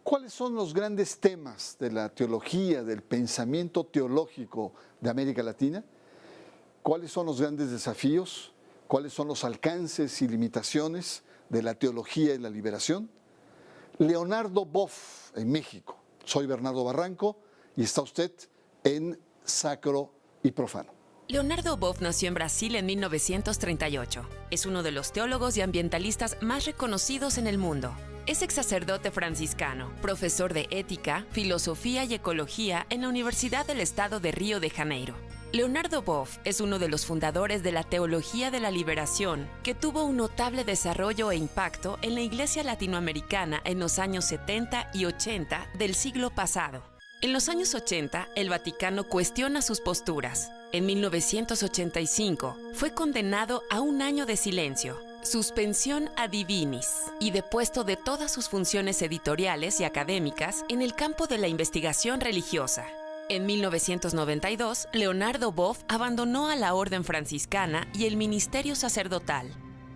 ¿Cuáles son los grandes temas de la teología, del pensamiento teológico de América Latina? ¿Cuáles son los grandes desafíos? ¿Cuáles son los alcances y limitaciones de la teología y la liberación? Leonardo Boff, en México. Soy Bernardo Barranco y está usted en Sacro y Profano. Leonardo Boff nació en Brasil en 1938. Es uno de los teólogos y ambientalistas más reconocidos en el mundo. Es ex sacerdote franciscano, profesor de ética, filosofía y ecología en la Universidad del Estado de Río de Janeiro. Leonardo Boff es uno de los fundadores de la teología de la liberación, que tuvo un notable desarrollo e impacto en la Iglesia latinoamericana en los años 70 y 80 del siglo pasado. En los años 80, el Vaticano cuestiona sus posturas. En 1985, fue condenado a 1 año de silencio, suspensión a divinis y depuesto de todas sus funciones editoriales y académicas en el campo de la investigación religiosa. En 1992, Leonardo Boff abandonó a la orden franciscana y el ministerio sacerdotal,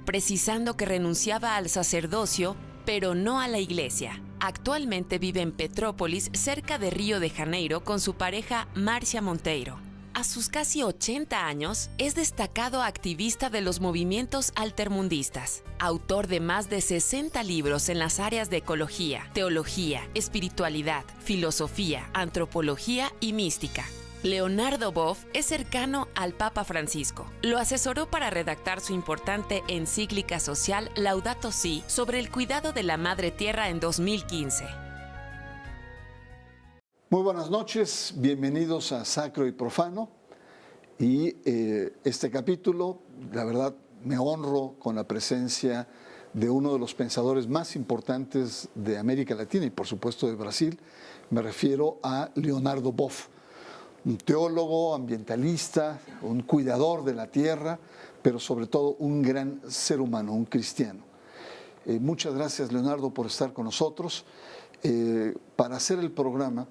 precisando que renunciaba al sacerdocio, pero no a la iglesia. Actualmente vive en Petrópolis, cerca de Río de Janeiro, con su pareja Márcia Monteiro. A sus casi 80 años, es destacado activista de los movimientos altermundistas, autor de más de 60 libros en las áreas de ecología, teología, espiritualidad, filosofía, antropología y mística. Leonardo Boff es cercano al Papa Francisco. Lo asesoró para redactar su importante encíclica social Laudato Si sobre el cuidado de la Madre Tierra en 2015. Muy buenas noches, bienvenidos a Sacro y Profano. Y este capítulo, la verdad, me honro con la presencia de uno de los pensadores más importantes de América Latina y por supuesto de Brasil. Me refiero a Leonardo Boff, un teólogo, ambientalista, un cuidador de la tierra, pero sobre todo un gran ser humano, un cristiano. Muchas gracias, Leonardo, por estar con nosotros. Para hacer el programa,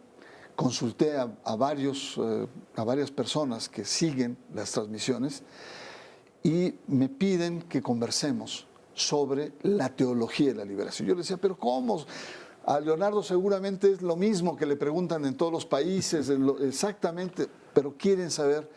consulté a varias personas que siguen las transmisiones y me piden que conversemos sobre la teología de la liberación. Yo les decía, pero ¿cómo? A Leonardo seguramente es lo mismo que le preguntan en todos los países, exactamente, pero quieren saber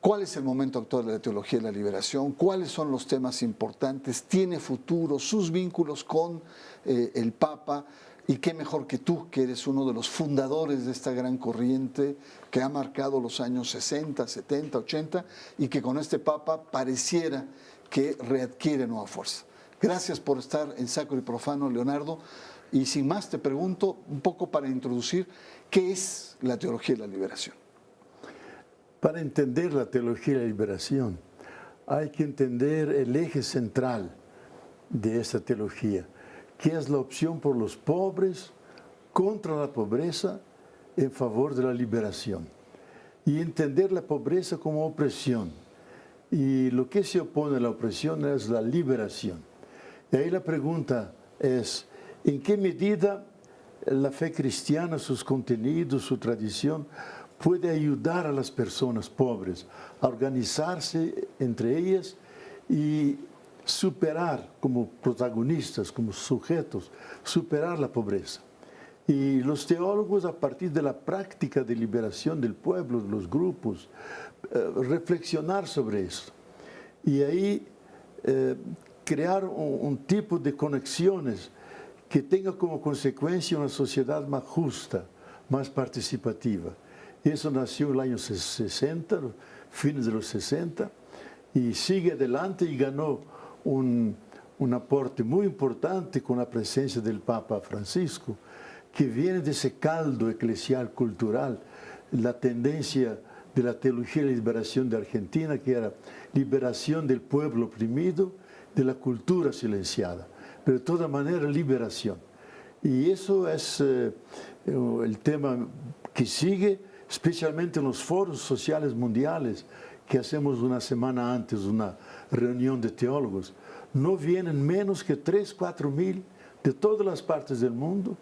cuál es el momento actual de la teología de la liberación, cuáles son los temas importantes, tiene futuro, sus vínculos con el Papa. Y qué mejor que tú, que eres uno de los fundadores de esta gran corriente que ha marcado los años 60, 70, 80 y que con este Papa pareciera que readquiere nueva fuerza. Gracias por estar en Sacro y Profano, Leonardo. Y sin más te pregunto, un poco para introducir, ¿qué es la teología de la liberación? Para entender la teología de la liberación hay que entender el eje central de esta teología, que es la opción por los pobres, contra la pobreza, en favor de la liberación. Y entender la pobreza como opresión. Y lo que se opone a la opresión es la liberación. Y ahí la pregunta es, ¿en qué medida la fe cristiana, sus contenidos, su tradición, puede ayudar a las personas pobres a organizarse entre ellas y superar como protagonistas, como sujetos, superar la pobreza? Y los teólogos, a partir de la práctica de liberación del pueblo, de los grupos, reflexionar sobre eso. Y ahí crear un tipo de conexiones que tenga como consecuencia una sociedad más justa, más participativa. Eso nació en el año 60, fines de los 60, y sigue adelante y ganó un aporte muy importante con la presencia del Papa Francisco, que viene de ese caldo eclesial cultural, la tendencia de la teología de la liberación de Argentina, que era liberación del pueblo oprimido, de la cultura silenciada, pero de toda manera liberación. Y eso es el tema que sigue, especialmente en los foros sociales mundiales, que hacemos una semana antes, una reunión de teólogos, no vienen menos que 3, 4 mil de todas las partes del mundo.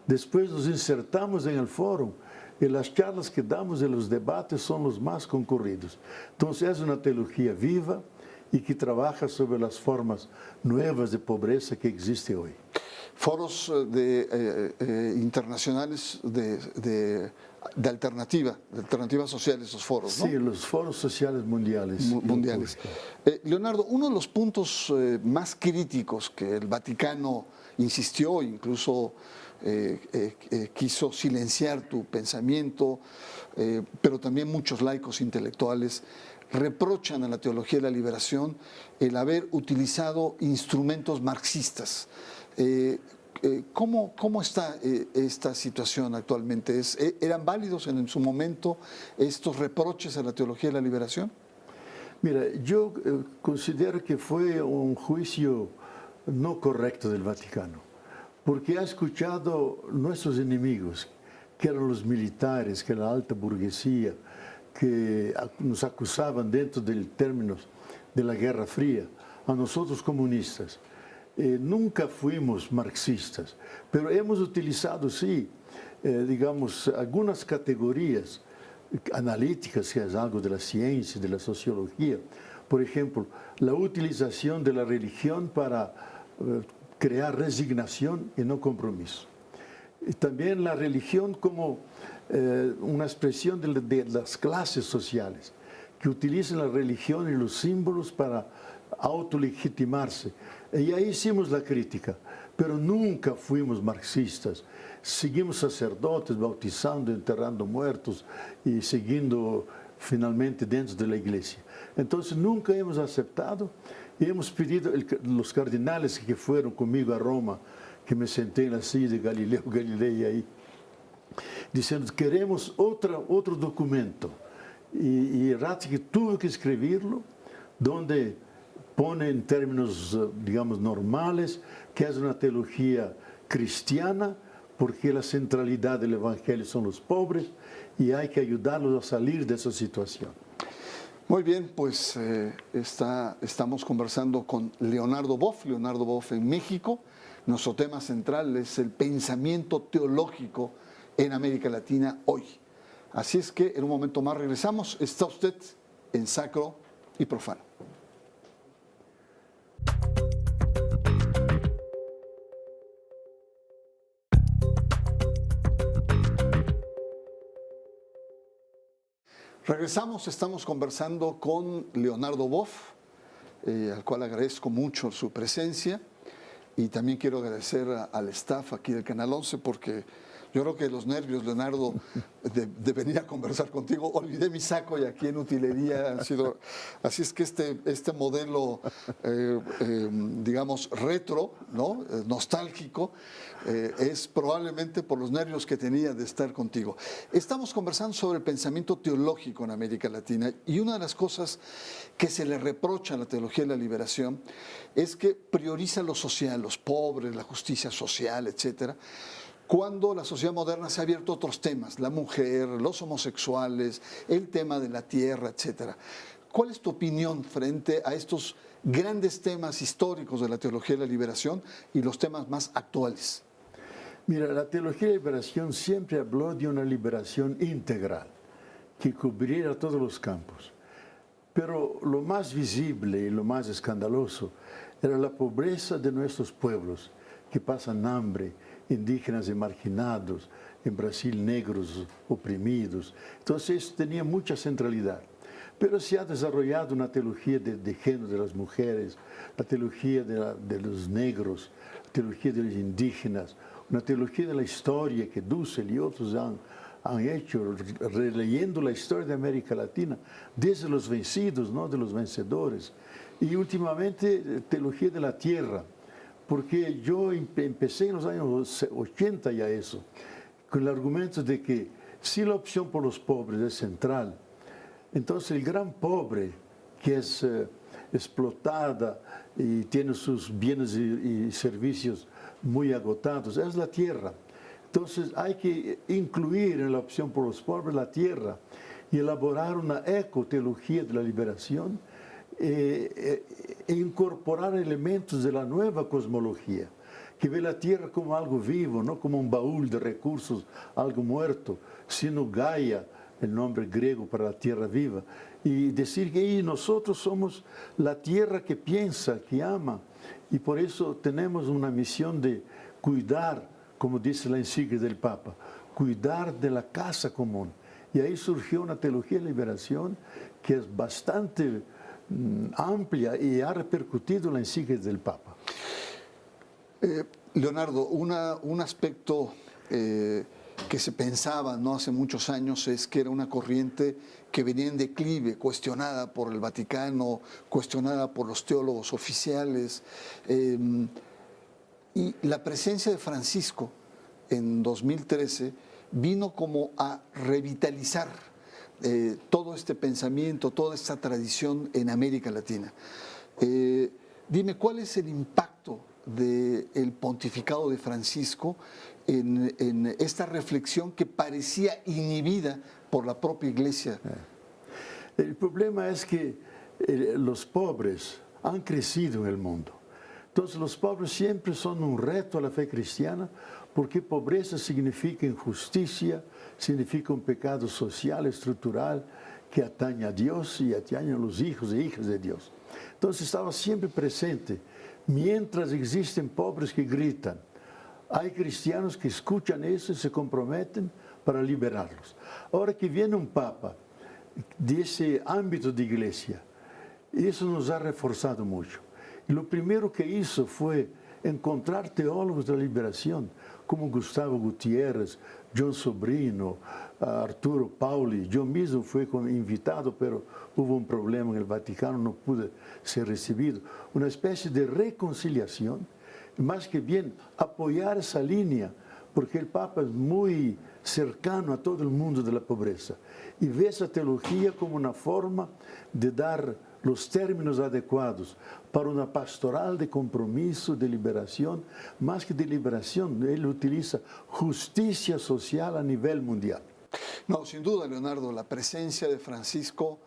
Después nos insertamos en el foro y las charlas que damos y los debates son los más concurridos. Entonces es una teología viva y que trabaja sobre las formas nuevas de pobreza que existe hoy. Foros internacionales de alternativas sociales, esos foros, ¿no? Sí, los foros sociales mundiales. Mundiales. Leonardo, uno de los puntos más críticos que el Vaticano insistió, incluso quiso silenciar tu pensamiento, pero también muchos laicos intelectuales reprochan a la teología de la liberación el haber utilizado instrumentos marxistas. ¿Cómo está esta situación actualmente? ¿Eran válidos en su momento estos reproches a la teología de la liberación? Mira, yo considero que fue un juicio no correcto del Vaticano, porque ha escuchado nuestros enemigos, que eran los militares, que era la alta burguesía, que nos acusaban dentro del término de la Guerra Fría, a nosotros comunistas. Nunca fuimos marxistas, pero hemos utilizado, sí, digamos, algunas categorías analíticas, que es algo de la ciencia, de la sociología. Por ejemplo, la utilización de la religión para crear resignación y no compromiso. Y también la religión como una expresión de las clases sociales, que utilizan la religión y los símbolos para autolegitimarse. Y ahí hicimos la crítica, pero nunca fuimos marxistas. Seguimos sacerdotes bautizando, enterrando muertos y siguiendo finalmente dentro de la iglesia. Entonces nunca hemos aceptado y hemos pedido, los cardenales que fueron conmigo a Roma, que me senté en la silla de Galileo Galilei ahí, diciendo, queremos otro documento. Y Ratzinger tuvo que escribirlo, donde pone en términos, digamos, normales, que es una teología cristiana, porque la centralidad del Evangelio son los pobres y hay que ayudarlos a salir de esa situación. Muy bien, pues estamos conversando con Leonardo Boff en México. Nuestro tema central es el pensamiento teológico en América Latina hoy. Así es que en un momento más regresamos. Está usted en Sacro y Profano. Regresamos, estamos conversando con Leonardo Boff, al cual agradezco mucho su presencia, y también quiero agradecer al staff aquí del Canal 11 porque yo creo que los nervios, Leonardo, de venir a conversar contigo, olvidé mi saco y aquí en utilería han sido... Así es que este modelo, digamos, retro, ¿no? Nostálgico, es probablemente por los nervios que tenía de estar contigo. Estamos conversando sobre el pensamiento teológico en América Latina y una de las cosas que se le reprocha a la teología de la liberación es que prioriza lo social, los pobres, la justicia social, etcétera, cuando la sociedad moderna se ha abierto a otros temas, la mujer, los homosexuales, el tema de la tierra, etcétera. ¿Cuál es tu opinión frente a estos grandes temas históricos de la teología de la liberación y los temas más actuales? Mira, la teología de la liberación siempre habló de una liberación integral, que cubriera todos los campos. Pero lo más visible y lo más escandaloso era la pobreza de nuestros pueblos, que pasan hambre, indígenas y marginados, en Brasil negros oprimidos. Entonces eso tenía mucha centralidad. Pero se ha desarrollado una teología de género de las mujeres, la teología de los negros, la teología de los indígenas, una teología de la historia que Dussel y otros han hecho, releyendo la historia de América Latina, desde los vencidos, no de los vencedores. Y últimamente teología de la tierra, porque yo empecé en los años 80 ya eso, con el argumento de que si la opción por los pobres es central, entonces el gran pobre que es explotada y tiene sus bienes y servicios muy agotados, es la tierra. Entonces hay que incluir en la opción por los pobres la tierra y elaborar una ecoteología de la liberación incorporar elementos de la nueva cosmología, que ve la Tierra como algo vivo, no como un baúl de recursos, algo muerto, sino Gaia, el nombre griego para la tierra viva, y decir que nosotros somos la tierra que piensa, que ama, y por eso tenemos una misión de cuidar, como dice la encíclica del Papa, cuidar de la casa común. Y ahí surgió una teología de liberación que es bastante amplia y ha repercutido en la encíclica del Papa. Leonardo, un aspecto que se pensaba no hace muchos años es que era una corriente que venía en declive, cuestionada por el Vaticano, cuestionada por los teólogos oficiales. Y la presencia de Francisco en 2013 vino como a revitalizar todo este pensamiento, toda esta tradición en América Latina. Dime, ¿cuál es el impacto del pontificado de Francisco en esta reflexión que parecía inhibida por la propia Iglesia? El problema es que los pobres han crecido en el mundo. Entonces los pobres siempre son un reto a la fe cristiana, porque pobreza significa injusticia, significa un pecado social, estructural, que atañe a Dios y atañe a los hijos e hijas de Dios. Entonces estaba siempre presente. Mientras existen pobres que gritan, hay cristianos que escuchan eso y se comprometen para liberarlos. Ahora que viene un papa de ese ámbito de iglesia, eso nos ha reforzado mucho. Y lo primero que hizo fue encontrar teólogos de la liberación, como Gustavo Gutiérrez, John Sobrino, Arturo Pauli. Yo mismo fui invitado, pero hubo un problema en el Vaticano, no pude ser recibido. Una especie de reconciliación, más que bien apoyar esa línea, porque el Papa es muy cercano a todo el mundo de la pobreza y ve esa teología como una forma de dar los términos adecuados para una pastoral de compromiso, de liberación, más que de liberación, él utiliza justicia social a nivel mundial. No, sin duda, Leonardo, la presencia de Francisco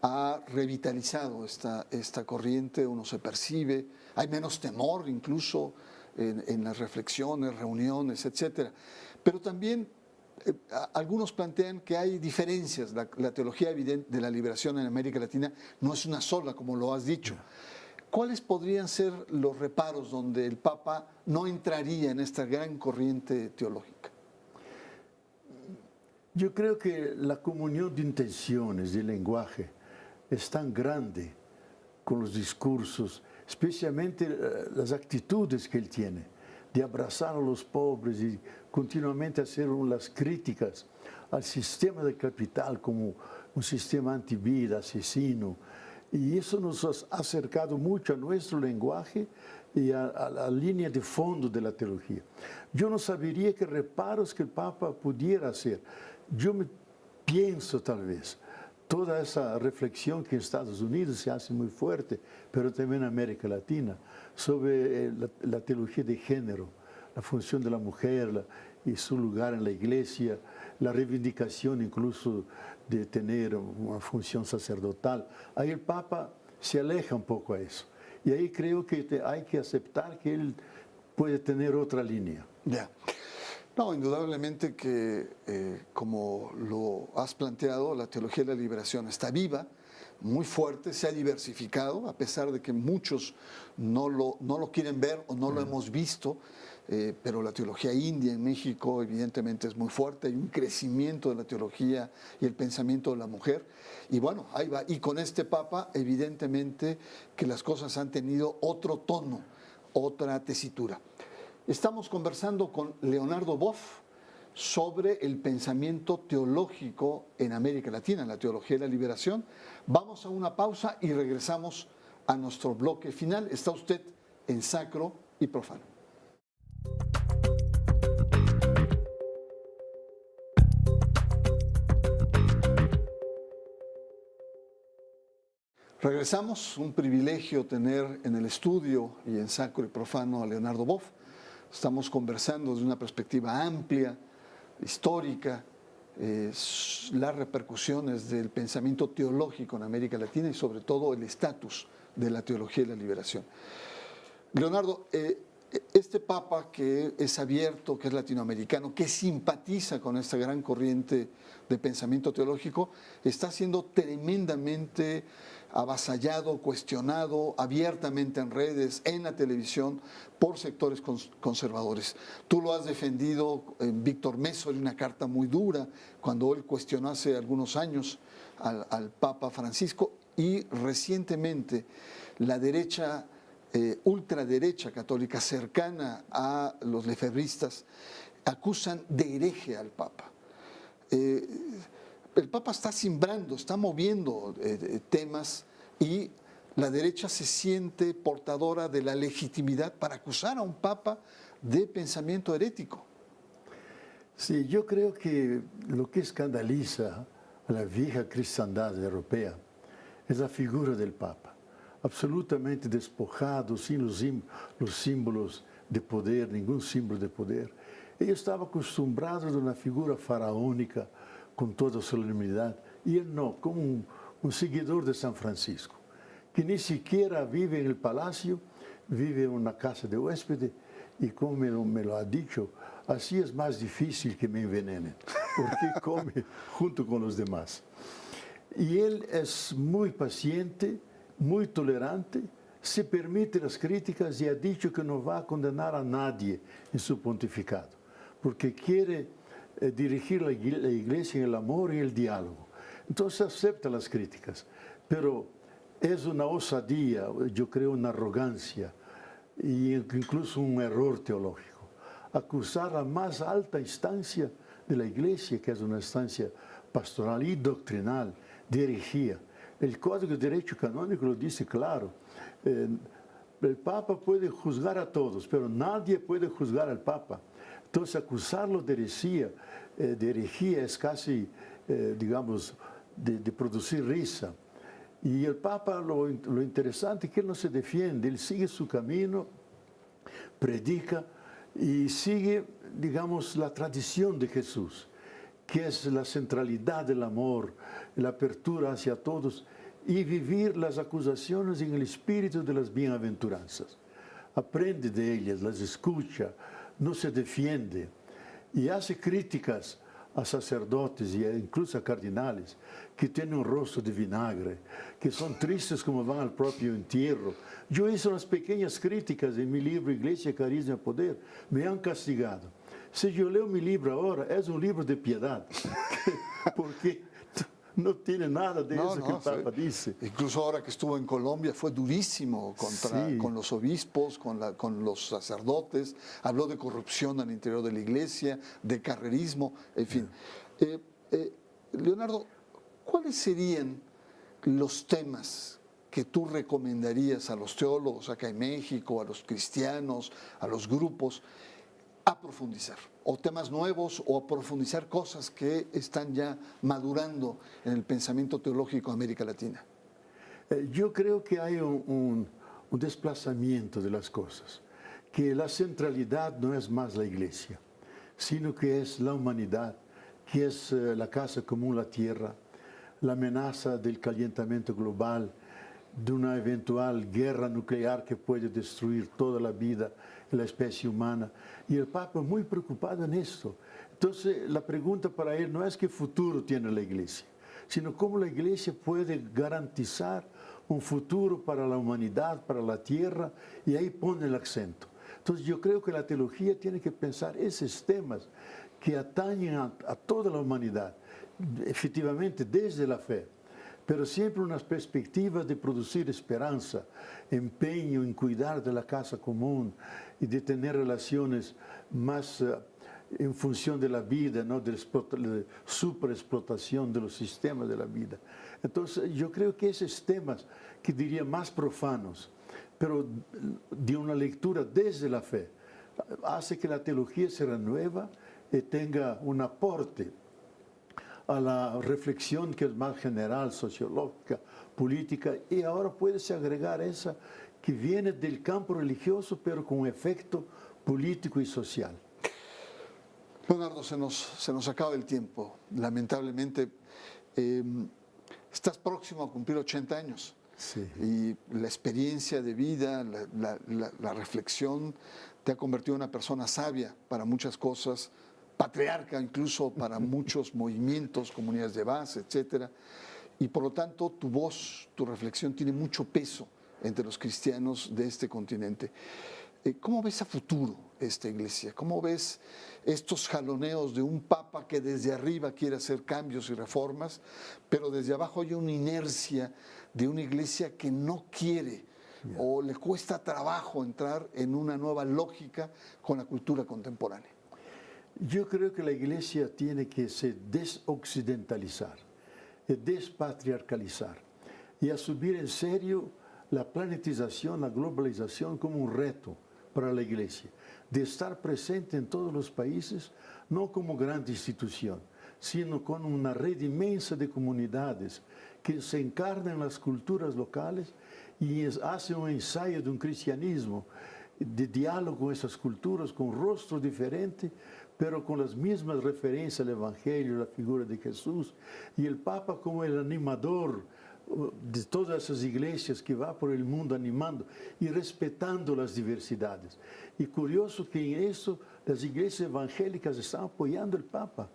ha revitalizado esta corriente, uno se percibe, hay menos temor incluso en las reflexiones, reuniones, etcétera. Pero también algunos plantean que hay diferencias. La teología de la liberación en América Latina no es una sola, como lo has dicho. ¿Cuáles podrían ser los reparos donde el Papa no entraría en esta gran corriente teológica? Yo creo que la comunión de intenciones, de lenguaje, es tan grande con los discursos, especialmente las actitudes que él tiene, de abrazar a los pobres y continuamente hacer las críticas al sistema del capital como un sistema antivida, asesino. Y eso nos ha acercado mucho a nuestro lenguaje y a la línea de fondo de la teología. Yo no sabería qué reparos que el Papa pudiera hacer. Yo pienso tal vez, toda esa reflexión que en Estados Unidos se hace muy fuerte, pero también en América Latina, sobre la teología de género, la función de la mujer y su lugar en la iglesia, la reivindicación incluso de tener una función sacerdotal. Ahí el Papa se aleja un poco a eso. Y ahí creo que hay que aceptar que él puede tener otra línea. Ya. No, indudablemente que, como lo has planteado, la teología de la liberación está viva, muy fuerte, se ha diversificado, a pesar de que muchos no lo quieren ver o no lo hemos visto, pero la teología india en México evidentemente es muy fuerte, hay un crecimiento de la teología y el pensamiento de la mujer, y bueno, ahí va. Y con este Papa, evidentemente que las cosas han tenido otro tono, otra tesitura. Estamos conversando con Leonardo Boff sobre el pensamiento teológico en América Latina, en la teología de la liberación. Vamos a una pausa y regresamos a nuestro bloque final. Está usted en Sacro y Profano. Regresamos, un privilegio tener en el estudio y en Sacro y Profano a Leonardo Boff. Estamos conversando desde una perspectiva amplia, histórica, las repercusiones del pensamiento teológico en América Latina y sobre todo el estatus de la teología de la liberación. Leonardo, este Papa que es abierto, que es latinoamericano, que simpatiza con esta gran corriente de pensamiento teológico, está siendo tremendamente avasallado, cuestionado abiertamente en redes, en la televisión, por sectores conservadores. Tú lo has defendido, Víctor Meso, en una carta muy dura, cuando él cuestionó hace algunos años al Papa Francisco, y recientemente la derecha, ultraderecha católica cercana a los lefebristas, acusan de hereje al Papa. El Papa está simbrando, está moviendo temas, y la derecha se siente portadora de la legitimidad para acusar a un Papa de pensamiento herético. Sí, yo creo que lo que escandaliza a la vieja cristiandad europea es la figura del Papa, absolutamente despojado, sin los símbolos de poder, ningún símbolo de poder. Ellos estaban acostumbrados a una figura faraónica con toda solemnidad, y él no, como un seguidor de San Francisco, que ni siquiera vive en el palacio, vive en una casa de huéspedes, y como me lo ha dicho, así es más difícil que me envenenen, porque come junto con los demás. Y él es muy paciente, muy tolerante, se permite las críticas y ha dicho que no va a condenar a nadie en su pontificado, porque quiere dirigir la iglesia en el amor y el diálogo. Entonces acepta las críticas, pero es una osadía, yo creo una arrogancia e incluso un error teológico. Acusar a la más alta instancia de la iglesia, que es una instancia pastoral y doctrinal, de herejía. El Código de Derecho Canónico lo dice claro. El Papa puede juzgar a todos, pero nadie puede juzgar al Papa. Entonces, acusarlo de herejía es casi, digamos, de producir risa. Y el Papa, lo interesante es que él no se defiende, él sigue su camino, predica y sigue, digamos, la tradición de Jesús, que es la centralidad del amor, la apertura hacia todos y vivir las acusaciones en el espíritu de las bienaventuranzas. Aprende de ellas, las escucha, no se defiende y hace críticas a sacerdotes e incluso a cardinales que tienen un rostro de vinagre, que son tristes como van al propio entierro. Yo hice unas pequeñas críticas en mi libro Iglesia, Carisma y Poder. Me han castigado. Si yo leo mi libro ahora, es un libro de piedad, porque no tiene nada de eso que el Papa dice. Incluso ahora que estuvo en Colombia fue durísimo con los obispos, con los sacerdotes, habló de corrupción al interior de la iglesia, de carrerismo, en fin. Leonardo, ¿cuáles serían los temas que tú recomendarías a los teólogos acá en México, a los cristianos, a los grupos, a profundizar? O temas nuevos, o a profundizar cosas que están ya madurando en el pensamiento teológico de América Latina. Yo creo que hay un desplazamiento de las cosas, que la centralidad no es más la iglesia, sino que es la humanidad, que es la casa común, la tierra, la amenaza del calentamiento global, de una eventual guerra nuclear que puede destruir toda la vida y la especie humana. Y el Papa es muy preocupado en esto. Entonces, la pregunta para él no es qué futuro tiene la iglesia, sino cómo la iglesia puede garantizar un futuro para la humanidad, para la tierra, y ahí pone el acento. Entonces, yo creo que la teología tiene que pensar esos temas que atañen a toda la humanidad, efectivamente desde la fe, pero siempre una perspectiva de producir esperanza, empeño en cuidar de la casa común y de tener relaciones más en función de la vida, ¿no? De la superexplotación de los sistemas de la vida. Entonces, yo creo que esos temas, que diría más profanos, pero de una lectura desde la fe, hace que la teología se renueva y tenga un aporte a la reflexión que es más general, sociológica, política, y ahora puede agregar esa que viene del campo religioso, pero con efecto político y social. Leonardo, se nos acaba el tiempo. Lamentablemente, estás próximo a cumplir 80 años. Sí. Y la experiencia de vida, la reflexión, te ha convertido en una persona sabia para muchas cosas, patriarca incluso para muchos movimientos, comunidades de base, etcétera. Y por lo tanto, tu voz, tu reflexión tiene mucho peso entre los cristianos de este continente. ¿Cómo ves a futuro esta iglesia? ¿Cómo ves estos jaloneos de un papa que desde arriba quiere hacer cambios y reformas, pero desde abajo hay una inercia de una iglesia que no quiere o le cuesta trabajo entrar en una nueva lógica con la cultura contemporánea? Yo creo que la iglesia tiene que se desoccidentalizar, despatriarcalizar y asumir en serio la planetización, la globalización como un reto para la iglesia, de estar presente en todos los países, no como grande institución, sino con una red inmensa de comunidades que se encarnan en las culturas locales y hacen un ensayo de un cristianismo de diálogo con esas culturas, con rostros diferentes, pero con las mismas referencias al Evangelio, la figura de Jesús, y el Papa como el animador de todas esas iglesias que va por el mundo animando y respetando las diversidades. Y curioso que en eso las iglesias evangélicas están apoyando al Papa.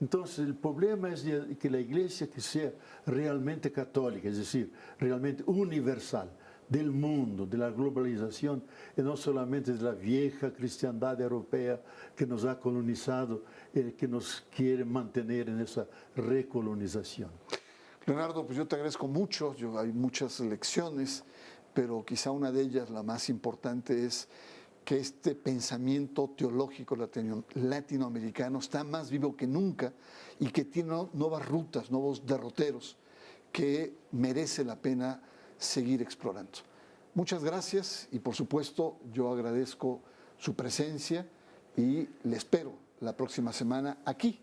Entonces el problema es que la iglesia que sea realmente católica, es decir, realmente universal, del mundo, de la globalización, y no solamente de la vieja cristiandad europea que nos ha colonizado, que nos quiere mantener en esa recolonización. Leonardo, pues yo te agradezco mucho, hay muchas lecciones, pero quizá una de ellas, la más importante, es que este pensamiento teológico latinoamericano está más vivo que nunca y que tiene nuevas rutas, nuevos derroteros que merece la pena seguir explorando. Muchas gracias y por supuesto yo agradezco su presencia y le espero la próxima semana aquí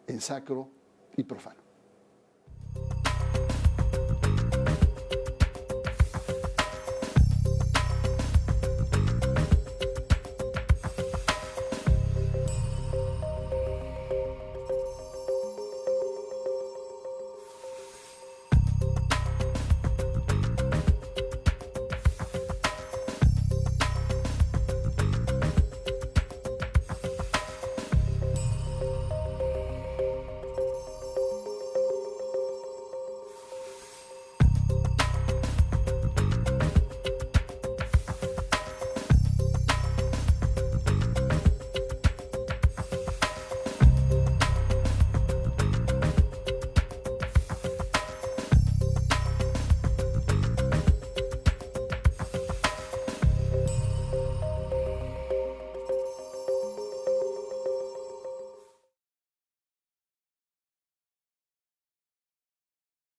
en Sacro y Profano.